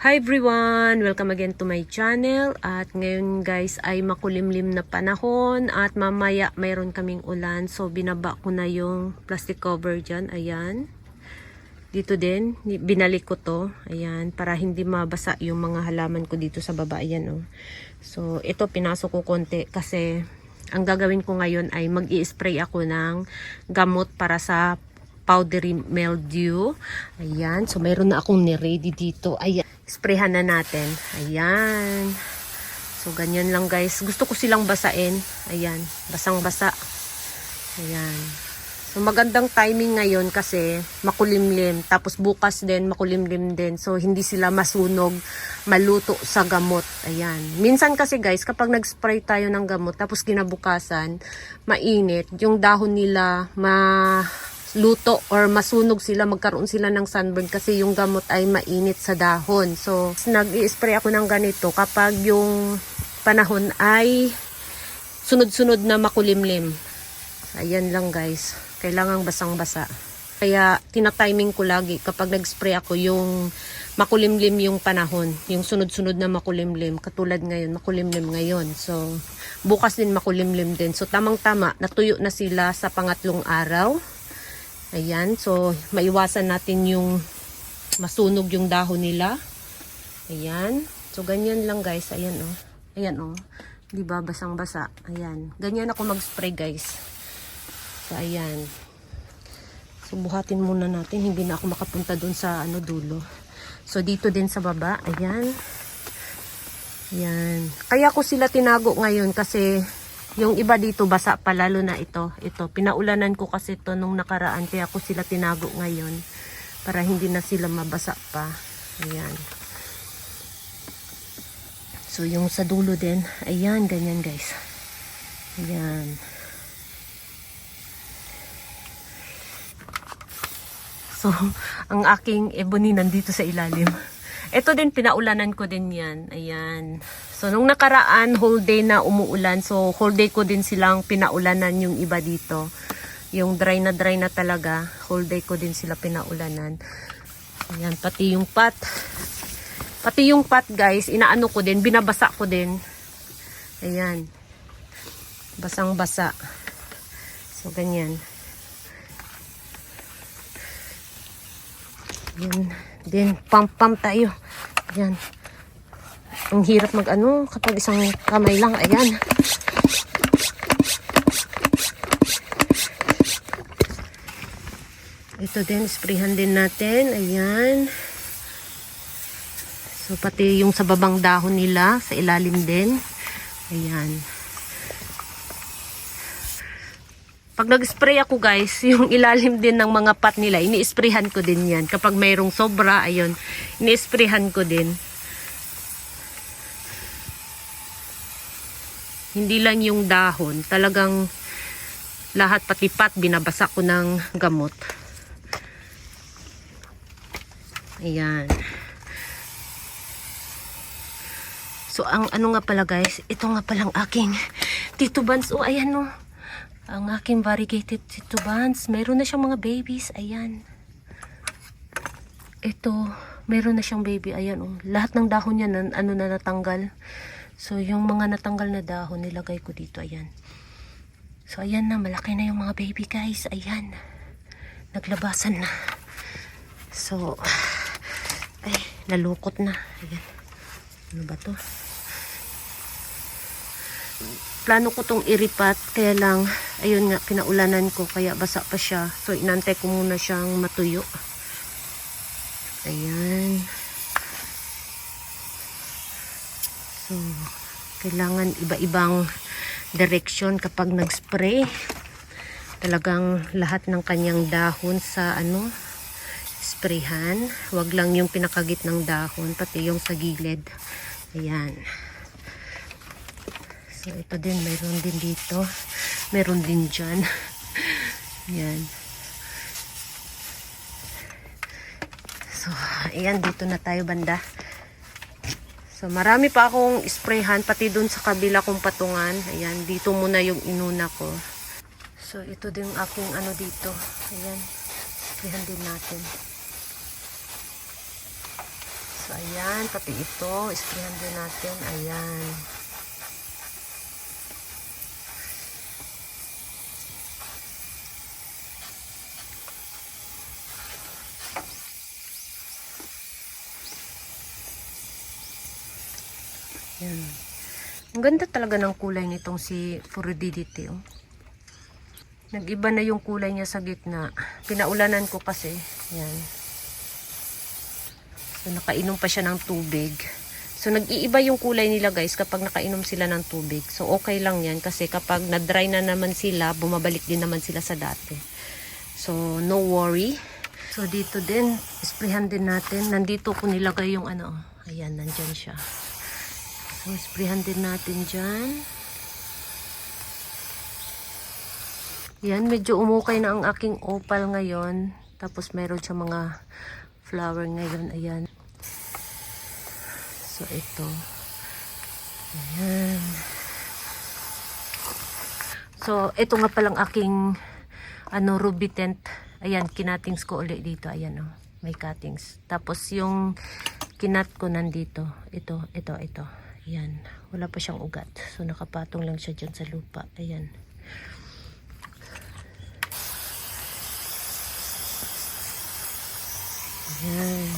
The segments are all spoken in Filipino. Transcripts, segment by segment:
Hi everyone! Welcome again to my channel. At ngayon guys ay makulimlim na panahon at mamaya mayroon kaming ulan. So binaba ko na yung plastic cover dyan. Ayan. Dito din, binalik ko to. Ayan, para hindi mabasa yung mga halaman ko dito sa baba. Ayan oh. So ito pinasok ko konti kasi ang gagawin ko ngayon ay mag-i-spray ako ng gamot para sa powdery mildew. Ayan. So mayroon na akong ni-ready dito. Ayan. Sprayhan na natin. Ayan. So, ganyan lang guys. Gusto ko silang basain. Ayan. Basang-basa. Ayan. So, magandang timing ngayon kasi makulimlim. Tapos bukas din, makulimlim din. So, hindi sila masunog, maluto sa gamot. Ayan. Minsan kasi guys, kapag nag-spray tayo ng gamot, tapos kinabukasan, mainit. Yung dahon nila, luto or masunog sila, magkaroon sila ng sunburn kasi yung gamot ay mainit sa dahon. So, nag-i-spray ako ng ganito kapag yung panahon ay sunod-sunod na makulimlim. Ayan lang guys. Kailangang basang-basa. Kaya tina-timing ko lagi kapag nag-spray ako yung makulimlim yung panahon. Yung sunod-sunod na makulimlim. Katulad ngayon, makulimlim ngayon. So, bukas din makulimlim din. So, tamang-tama, natuyo na sila sa pangatlong araw. Ayan, so maiwasan natin yung masunog yung dahon nila. Ayan. So ganyan lang guys. Ayan oh. Ayan oh. 'Di ba basang-basa? Ayan. Ganyan ako mag-spray guys. So ayan. So buhatin muna natin, hindi na ako makapunta dun sa dulo. So dito din sa baba, ayan. Ayan. Kaya ko sila tinago ngayon kasi yung iba dito basa pa, lalo na ito. Ito, pinaulanan ko kasi ito nung nakaraan. Kaya ko sila tinago ngayon. Para hindi na sila mabasa pa. Ayan. So, yung sa dulo din. Ayan, ganyan guys. Ayan. So, ang aking ebony nandito sa ilalim. Ito din, pinaulanan ko din yan. Ayan. So, nung nakaraan, whole day na umuulan. So, whole day ko din silang pinaulanan yung iba dito. Yung dry na talaga. Whole day ko din sila pinaulanan. Ayan, pati yung pot. Pati yung pot, guys, inaano ko din. Binabasa ko din. Ayan. Basang-basa. So, ganyan. Ayan. Then, pump tayo. Ayan. Ang hirap mag-ano kapag isang kamay lang. Ayan. Ito din, sprayhan din natin. Ayan. So, pati yung sa babang dahon nila, sa ilalim din. Ayan. Pag nag-spray ako guys, yung ilalim din ng mga pot nila, ini-sprayhan ko din yan. Kapag mayroong sobra, ayun, ini-sprayhan ko din. Hindi lang yung dahon, talagang lahat pati pot binabasa ko ng gamot. Ayan. So ang ano nga pala guys, ito nga palang aking Tito Buns. Oh, ayan oh. Ang aking variegated Tito Buns. Mayroon na siyang mga babies. Ayan. Ito, mayroon na siyang baby. Ayan oh. Lahat ng dahon niya na natanggal. So, yung mga natanggal na dahon, nilagay ko dito. Ayan. So, ayan na. Malaki na yung mga baby, guys. Ayan. Naglabasan na. So, ay, nalukot na. Ayan. Ano ba to? Plano ko tong iripat. Kaya lang, ayun nga, pinaulanan ko. Kaya basa pa siya. So, inantay ko muna siyang matuyo. Ayan. So, kailangan iba-ibang direction kapag nag-spray. Talagang lahat ng kanyang dahon sa sprayhan. Huwag lang yung pinakagit ng dahon, pati yung sa gilid. Ayan. So, ito din, mayroon din dito. Mayroon din dyan. Ayan. So, ayan, dito na tayo banda. So, marami pa akong sprayhan, pati dun sa kabila kong patungan. Ayan, dito muna yung inuna ko. So, ito din aking dito. Ayan, sprayhan din natin. So, So, ayan, pati ito, sprayan din natin, ayan. Ayan. Ang ganda talaga ng kulay nitong si Furididity, oh. Nag-iba na yung kulay niya sa gitna. Pinaulanan ko kasi. Yan. So, nakainom pa siya ng tubig. So, nag-iiba yung kulay nila guys kapag nakainom sila ng tubig. So, okay lang yan kasi kapag na-dry na naman sila, bumabalik din naman sila sa dati. So, no worry. So, dito din, sprayhan din natin. Nandito ko nilagay yung ano. Ayan, nandyan siya. So, sprayhan din natin dyan. Yan, medyo umukay na ang aking opal ngayon. Tapos meron siya mga flower ngayon. Ayan. So, ito. Ayan. So, ito nga palang aking ruby tent. Ayan, kinatings ko ulit dito. Ayan, oh. May cuttings. Tapos, yung kinat ko nandito. Ito. Ayan. Wala pa siyang ugat. So, nakapatong lang siya dyan sa lupa. Ayan. Ayan.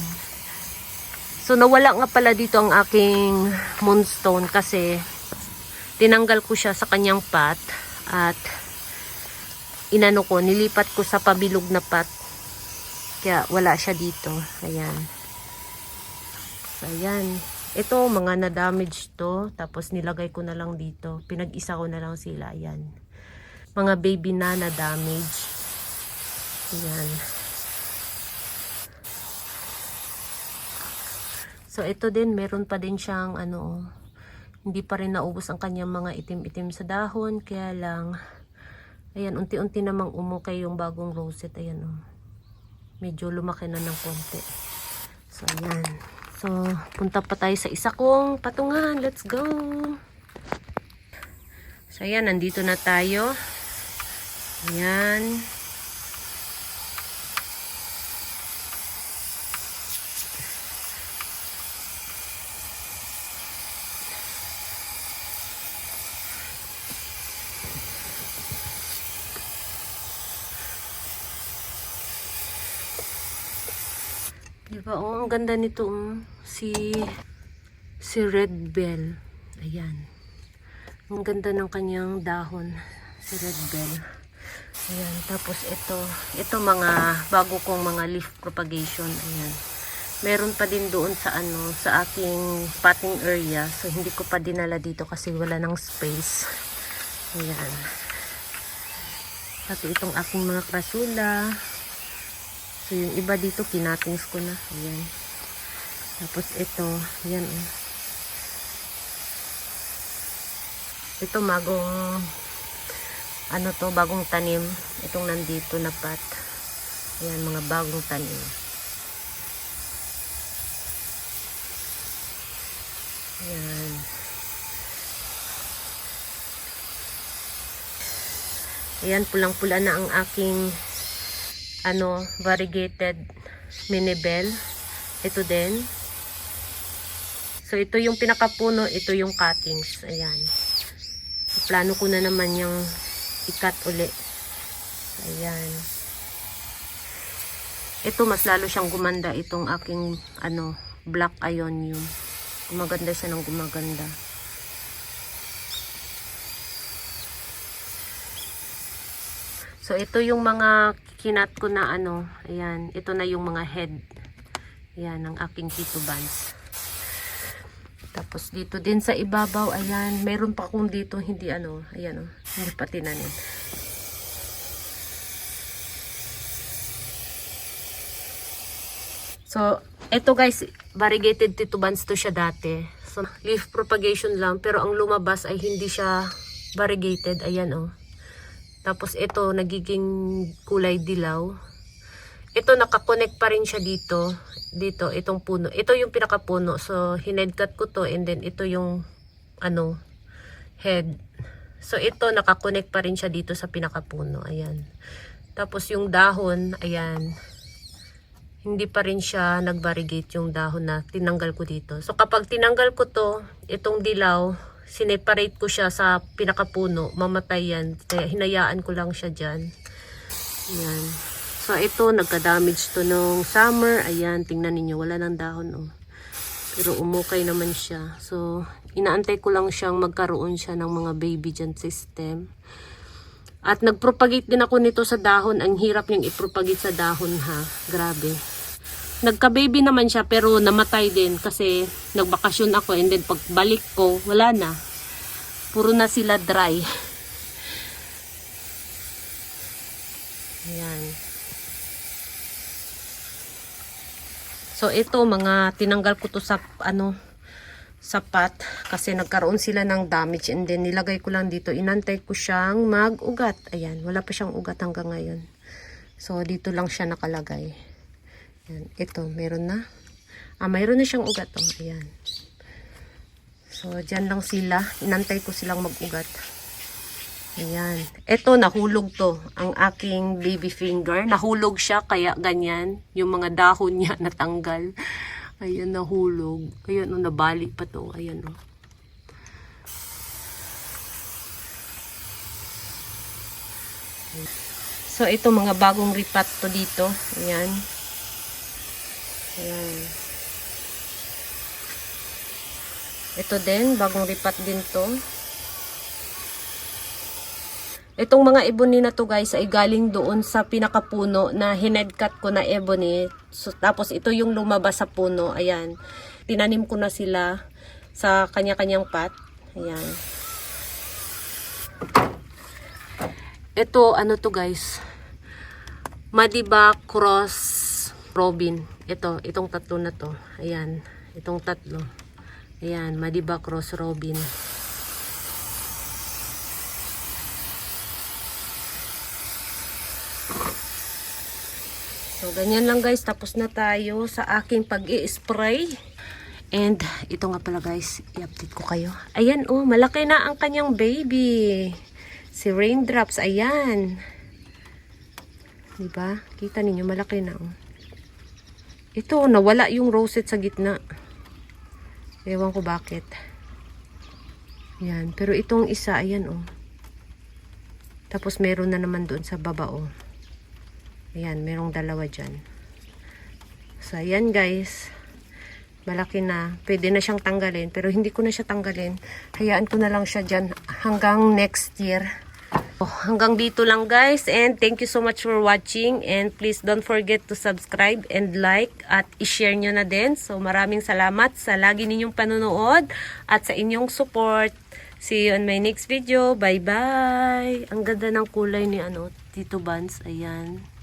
So, nawala nga pala dito ang aking moonstone kasi tinanggal ko siya sa kanyang pot at nilipat ko sa pabilog na pot. Kaya wala siya dito. Ayan. So, ayan. Ito, mga na-damage to. Tapos, nilagay ko na lang dito. Pinag-isa ko na lang sila. Ayan. Mga baby na na-damage. Ayan. So, ito din, meron pa din siyang, hindi pa rin naubos ang kanyang mga itim-itim sa dahon. Kaya lang, ayan, unti-unti namang umukay yung bagong rosette. Ayan, oh. Medyo lumaki na ng konti. So, ayan. So, punta pa tayo sa isa kong patungan. Let's go! So, ayan, nandito na tayo. Ayan. Diba? Oh, ang ganda nito. Si Red Bell. Ayan. Ang ganda ng kanyang dahon. Si Red Bell. Ayan. Tapos ito mga bago kong mga leaf propagation. Ayan. Meron pa din doon sa aking potting area. So, hindi ko pa dinala dito kasi wala ng space. Ayan. Pati itong aking mga krasula. So, yung iba dito, kinatings ko na. Ayan. Tapos, ito. Ayan. Ito, bagong tanim. Itong nandito na pot. Ayan, mga bagong tanim. Ayan. Ayan, pulang-pula na ang aking variegated mini bell. Ito din. So, ito yung pinakapuno, ito yung cuttings. Ayan. So, plano ko na naman yung i-cut uli. Ayan. Ito, mas lalo siyang gumanda itong aking, black ionium. Gumaganda siya ng gumaganda. So, ito yung mga kinat ko na ayan, ito na yung mga head. Ayan, ng aking titubans. Tapos, dito din sa ibabaw, ayan, meron pa akong dito, hindi ayan hindi pa tinanim. So, ito guys, variegated titubans to siya dati. So, leaf propagation lang, pero ang lumabas ay hindi siya variegated, ayan Tapos ito, nagiging kulay dilaw. Ito, nakakonect pa rin siya dito. Dito, itong puno. Ito yung pinakapuno. So, hinedcut ko to. And then, ito yung, head. So, ito, nakakonect pa rin siya dito sa pinakapuno. Ayan. Tapos, yung dahon, ayan. hindi pa rin siya nag-variegate yung dahon na tinanggal ko dito. So kapag tinanggal ko to, itong dilaw, sineparate ko siya sa pinakapuno, mamatay yan. Kaya hinayaan ko lang siya dyan. Ayan. So ito, nagka-damage to nung summer. Ayan, tingnan niyo wala nang dahon oh. Pero umukay naman siya. So inaantay ko lang siyang magkaroon siya ng mga baby dyan system. At nagpropagate din ako nito sa dahon. Ang hirap niyang ipropagate sa dahon ha. Grabe. Nagka-baby naman siya pero namatay din kasi nagbakasyon ako and then pagbalik ko, wala na. Puro na sila dry. Ayan. So ito mga tinanggal ko to sa sapat kasi nagkaroon sila ng damage and then nilagay ko lang dito. Inantay ko siyang mag-ugat. Ayan, wala pa siyang ugat hanggang ngayon. So dito lang siya nakalagay. Ayan, ito, meron na. Mayroon na siyang ugat. Oh. Ayan. So, dyan lang sila. Inantay ko silang mag-ugat. Ayan. Ito, nahulog to. Ang aking baby finger. Nahulog siya, kaya ganyan. Yung mga dahon niya natanggal. Ayan, nahulog. Ayan, oh, nabali pa to. Ayan, oh. So, ito, mga bagong ripat to dito. Ayan. Ayan. Ito din, bagong ripat din to. Itong mga ebony na to guys ay galing doon sa pinakapuno na hinedcut ko na ebony. So, tapos ito yung lumabas sa puno. Ayan. Tinanim ko na sila sa kanya-kanyang pot. Ayan. Ito, ano to guys? Madiba Cross Robin. Itong tatlo na to. Ayan. Itong tatlo. Ayan. Madiba Cross Robin. So, ganyan lang guys. Tapos na tayo sa aking pag-i-spray. And, ito nga pala guys. I-update ko kayo. Ayan oh. Malaki na ang kanyang baby. Si Raindrops. Ayan. Diba? Kita ninyo. Malaki na oh. Ito, nawala yung rosette sa gitna. Ewan ko bakit. Yan. Pero itong isa, ayan oh. Tapos meron na naman doon sa baba oh. Ayan, merong dalawa dyan. So, ayan guys. Malaki na. Pwede na siyang tanggalin. Pero hindi ko na siya tanggalin. Hayaan ko na lang siya dyan hanggang next year. Hanggang dito lang guys, and thank you so much for watching, and please don't forget to subscribe and like at i-share nyo na din. So maraming salamat sa lagi ninyong panonood at sa inyong support. See you on my next video. Bye bye. Ang ganda ng kulay ni Tito Vance. Ayan.